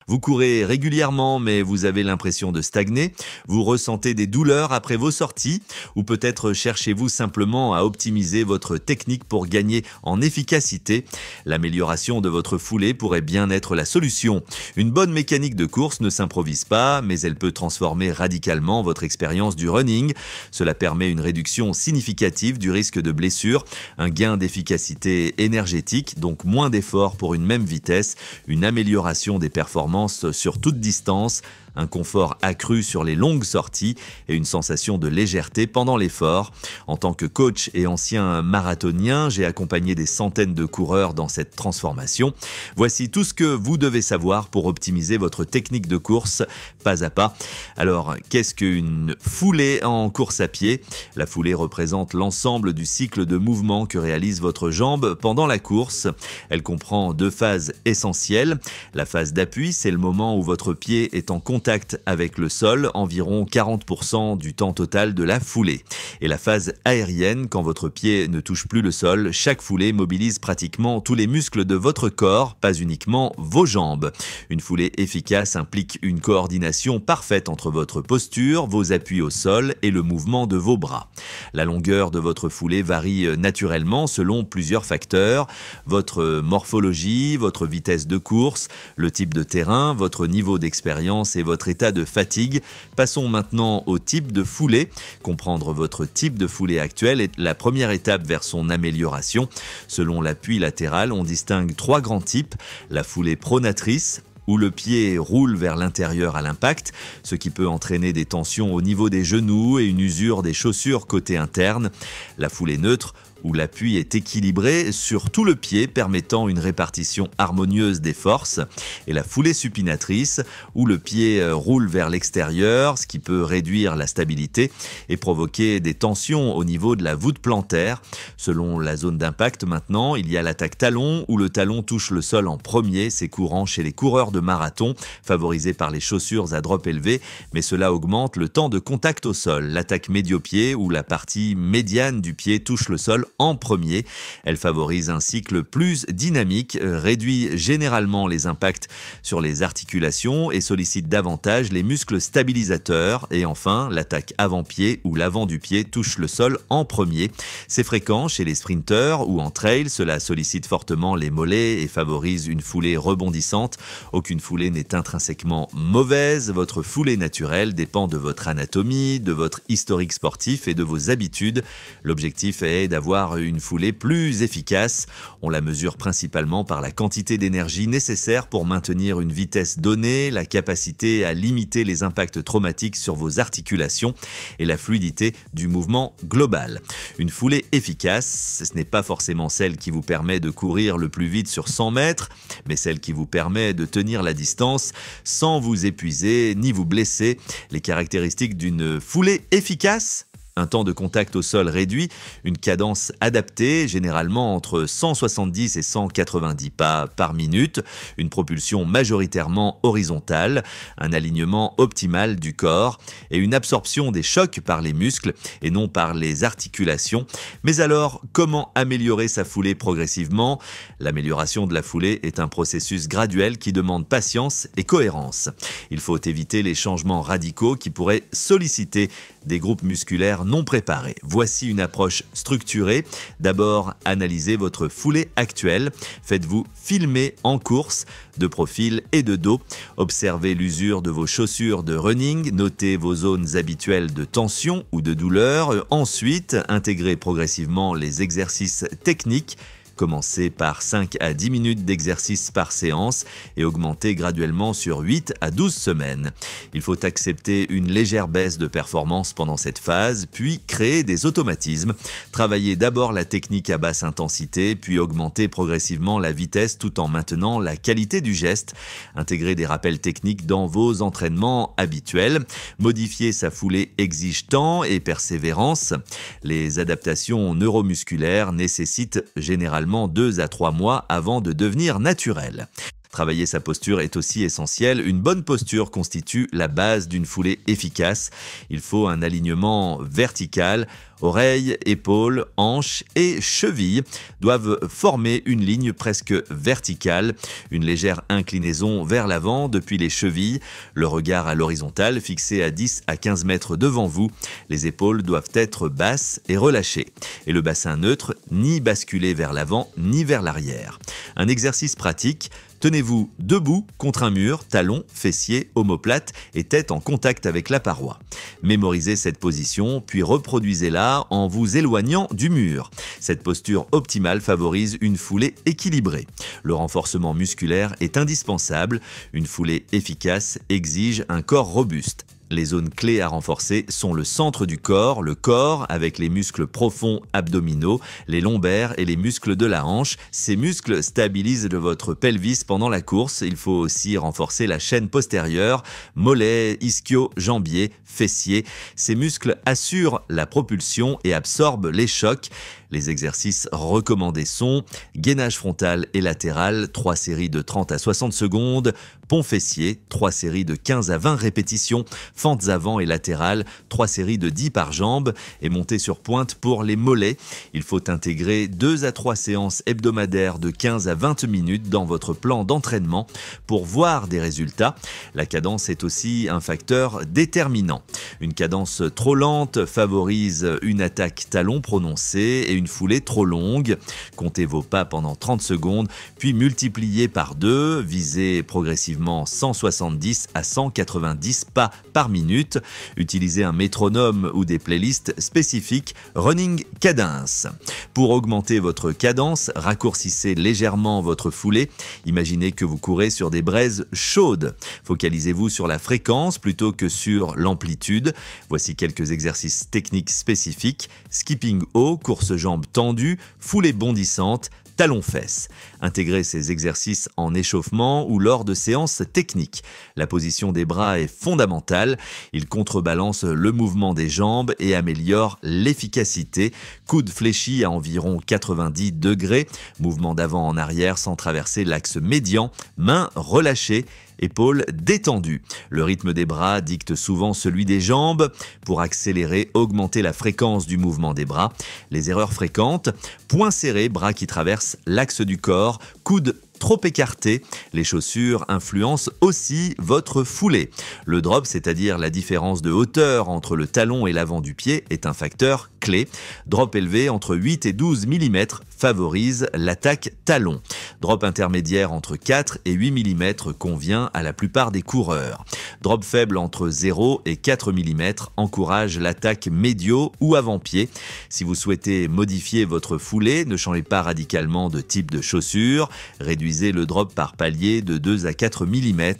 Vous courez régulièrement mais vous avez l'impression de stagner, vous ressentez des douleurs après vos sorties ou peut-être cherchez-vous simplement à optimiser votre technique pour gagner en efficacité. L'amélioration de votre foulée pourrait bien être la solution. Une bonne mécanique de course ne s'improvise pas, mais elle peut transformer radicalement votre expérience du running. Cela permet une réduction significative du risque de blessure, un gain d'efficacité énergétique, donc moins d'efforts pour une même vitesse, une amélioration des performances sur toute distance, un confort accru sur les longues sorties et une sensation de légèreté pendant l'effort. En tant que coach et ancien marathonien, j'ai accompagné des centaines de coureurs dans cette transformation. Voici tout ce que vous devez savoir pour optimiser votre technique de course pas à pas. Alors, qu'est-ce qu'une foulée en course à pied? La foulée représente l'ensemble du cycle de mouvement que réalise votre jambe pendant la course. Elle comprend deux phases essentielles. La phase d'appui, c'est le moment où votre pied est en contact avec le sol, environ 40% du temps total de la foulée. Et la phase aérienne, quand votre pied ne touche plus le sol, chaque foulée mobilise pratiquement tous les muscles de votre corps, pas uniquement vos jambes. Une foulée efficace implique une coordination parfaite entre votre posture, vos appuis au sol et le mouvement de vos bras. La longueur de votre foulée varie naturellement selon plusieurs facteurs: votre morphologie, votre vitesse de course, le type de terrain, votre niveau d'expérience et votre état de fatigue. Passons maintenant au type de foulée. Comprendre votre type de foulée actuel est la première étape vers son amélioration. Selon l'appui latéral, on distingue trois grands types: la foulée pronatrice, où le pied roule vers l'intérieur à l'impact, ce qui peut entraîner des tensions au niveau des genoux et une usure des chaussures côté interne. La foulée neutre, où l'appui est équilibré sur tout le pied, permettant une répartition harmonieuse des forces, et la foulée supinatrice, où le pied roule vers l'extérieur, ce qui peut réduire la stabilité et provoquer des tensions au niveau de la voûte plantaire. Selon la zone d'impact maintenant, il y a l'attaque talon, où le talon touche le sol en premier. C'est courant chez les coureurs de marathon, favorisés par les chaussures à drop élevé, mais cela augmente le temps de contact au sol. L'attaque médio-pied, où la partie médiane du pied touche le sol en premier. Elle favorise un cycle plus dynamique, réduit généralement les impacts sur les articulations et sollicite davantage les muscles stabilisateurs. Et enfin, l'attaque avant-pied, où l'avant du pied touche le sol en premier. C'est fréquent chez les sprinteurs ou en trail. Cela sollicite fortement les mollets et favorise une foulée rebondissante. Aucune foulée n'est intrinsèquement mauvaise. Votre foulée naturelle dépend de votre anatomie, de votre historique sportif et de vos habitudes. L'objectif est d'avoir une foulée plus efficace. On la mesure principalement par la quantité d'énergie nécessaire pour maintenir une vitesse donnée, la capacité à limiter les impacts traumatiques sur vos articulations et la fluidité du mouvement global. Une foulée efficace, ce n'est pas forcément celle qui vous permet de courir le plus vite sur 100 mètres, mais celle qui vous permet de tenir la distance sans vous épuiser ni vous blesser. Les caractéristiques d'une foulée efficace: un temps de contact au sol réduit, une cadence adaptée, généralement entre 170 et 190 pas par minute, une propulsion majoritairement horizontale, un alignement optimal du corps et une absorption des chocs par les muscles et non par les articulations. Mais alors, comment améliorer sa foulée progressivement? L'amélioration de la foulée est un processus graduel qui demande patience et cohérence. Il faut éviter les changements radicaux qui pourraient solliciter des groupes musculaires non préparés. Voici une approche structurée. D'abord, analysez votre foulée actuelle. Faites-vous filmer en course, de profil et de dos. Observez l'usure de vos chaussures de running. Notez vos zones habituelles de tension ou de douleur. Ensuite, intégrez progressivement les exercices techniques. Commencez par 5 à 10 minutes d'exercice par séance et augmentez graduellement sur 8 à 12 semaines. Il faut accepter une légère baisse de performance pendant cette phase, puis créer des automatismes. Travaillez d'abord la technique à basse intensité, puis augmentez progressivement la vitesse tout en maintenant la qualité du geste. Intégrez des rappels techniques dans vos entraînements habituels. Modifier sa foulée exige temps et persévérance. Les adaptations neuromusculaires nécessitent généralement 2 à 3 mois avant de devenir naturelles. Travailler sa posture est aussi essentiel. Une bonne posture constitue la base d'une foulée efficace. Il faut un alignement vertical Oreilles, épaules, hanches et chevilles doivent former une ligne presque verticale, une légère inclinaison vers l'avant depuis les chevilles, le regard à l'horizontale fixé à 10 à 15 mètres devant vous. Les épaules doivent être basses et relâchées. Et le bassin neutre, ni basculé vers l'avant ni vers l'arrière. Un exercice pratique. Tenez-vous debout contre un mur, talons, fessiers, omoplate et tête en contact avec la paroi. Mémorisez cette position, puis reproduisez-la en vous éloignant du mur. Cette posture optimale favorise une foulée équilibrée. Le renforcement musculaire est indispensable. Une foulée efficace exige un corps robuste. Les zones clés à renforcer sont le centre du corps, le corps avec les muscles profonds abdominaux, les lombaires et les muscles de la hanche. Ces muscles stabilisent votre pelvis pendant la course. Il faut aussi renforcer la chaîne postérieure, mollets, ischio-jambiers, fessiers. Ces muscles assurent la propulsion et absorbent les chocs. Les exercices recommandés sont gainage frontal et latéral, 3 séries de 30 à 60 secondes, pont fessier, 3 séries de 15 à 20 répétitions, fentes avant et latérales, 3 séries de 10 par jambe et montée sur pointe pour les mollets. Il faut intégrer 2 à 3 séances hebdomadaires de 15 à 20 minutes dans votre plan d'entraînement pour voir des résultats. La cadence est aussi un facteur déterminant. Une cadence trop lente favorise une attaque talon prononcée et une foulée trop longue. Comptez vos pas pendant 30 secondes, puis multipliez par 2, visez progressivement 170 à 190 pas par minute. Utilisez un métronome ou des playlists spécifiques Running Cadence. Pour augmenter votre cadence, raccourcissez légèrement votre foulée. Imaginez que vous courez sur des braises chaudes. Focalisez-vous sur la fréquence plutôt que sur l'amplitude. Voici quelques exercices techniques spécifiques. Skipping haut, course jambes tendues, foulée bondissante, talons-fesses. Intégrez ces exercices en échauffement ou lors de séances techniques. La position des bras est fondamentale. Il contrebalance le mouvement des jambes et améliore l'efficacité. Coude fléchi à environ 90 degrés. Mouvement d'avant en arrière sans traverser l'axe médian. Mains relâchées. Épaules détendues. Le rythme des bras dicte souvent celui des jambes. Pour accélérer, augmenter la fréquence du mouvement des bras. Les erreurs fréquentes, poings serrés, bras qui traversent l'axe du corps, coudes trop écartés. Les chaussures influencent aussi votre foulée. Le drop, c'est-à-dire la différence de hauteur entre le talon et l'avant du pied, est un facteur clé. Drop élevé entre 8 et 12 mm favorise l'attaque talon. Drop intermédiaire entre 4 et 8 mm convient à la plupart des coureurs. Drop faible entre 0 et 4 mm encourage l'attaque médio ou avant-pied. Si vous souhaitez modifier votre foulée, ne changez pas radicalement de type de chaussure. Réduisez le drop par palier de 2 à 4 mm.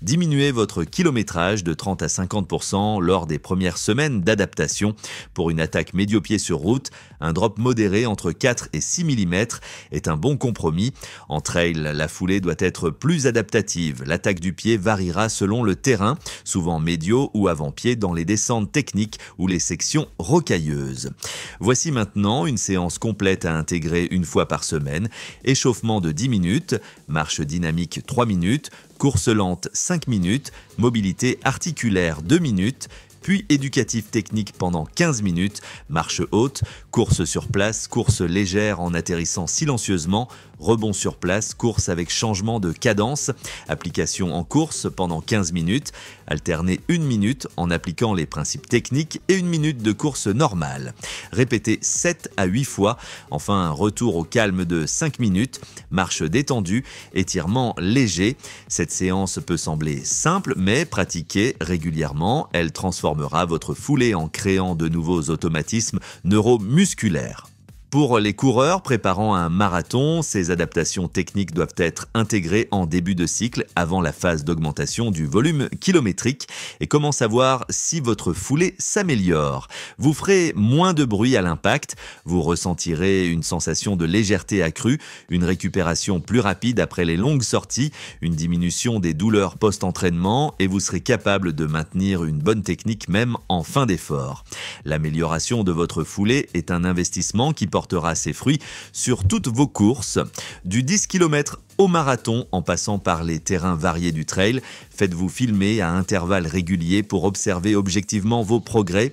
Diminuez votre kilométrage de 30 à 50% lors des premières semaines d'adaptation. Pour une attaque médio-pied sur route, un drop modéré entre 4 et 6 mm est un bon compromis. En trail, la foulée doit être plus adaptative. L'attaque du pied variera selon le terrain, souvent médio ou avant-pied dans les descentes techniques ou les sections rocailleuses. Voici maintenant une séance complète à intégrer une fois par semaine. Échauffement de 10 minutes, marche dynamique 3 minutes, course lente 5 minutes, mobilité articulaire 2 minutes, puis éducatif technique pendant 15 minutes, marche haute, course sur place, course légère en atterrissant silencieusement, rebond sur place, course avec changement de cadence, application en course pendant 15 minutes, alterner 1 minute en appliquant les principes techniques et 1 minute de course normale. Répétez 7 à 8 fois, enfin un retour au calme de 5 minutes, marche détendue, étirement léger. Cette séance peut sembler simple, mais pratiquée régulièrement, elle transformera votre foulée en créant de nouveaux automatismes neuromusculaires. Pour les coureurs préparant un marathon, ces adaptations techniques doivent être intégrées en début de cycle avant la phase d'augmentation du volume kilométrique. Et comment savoir si votre foulée s'améliore? Vous ferez moins de bruit à l'impact, vous ressentirez une sensation de légèreté accrue, une récupération plus rapide après les longues sorties, une diminution des douleurs post-entraînement et vous serez capable de maintenir une bonne technique même en fin d'effort. L'amélioration de votre foulée est un investissement qui portera ses fruits sur toutes vos courses. Du 10 km au marathon en passant par les terrains variés du trail, faites-vous filmer à intervalles réguliers pour observer objectivement vos progrès.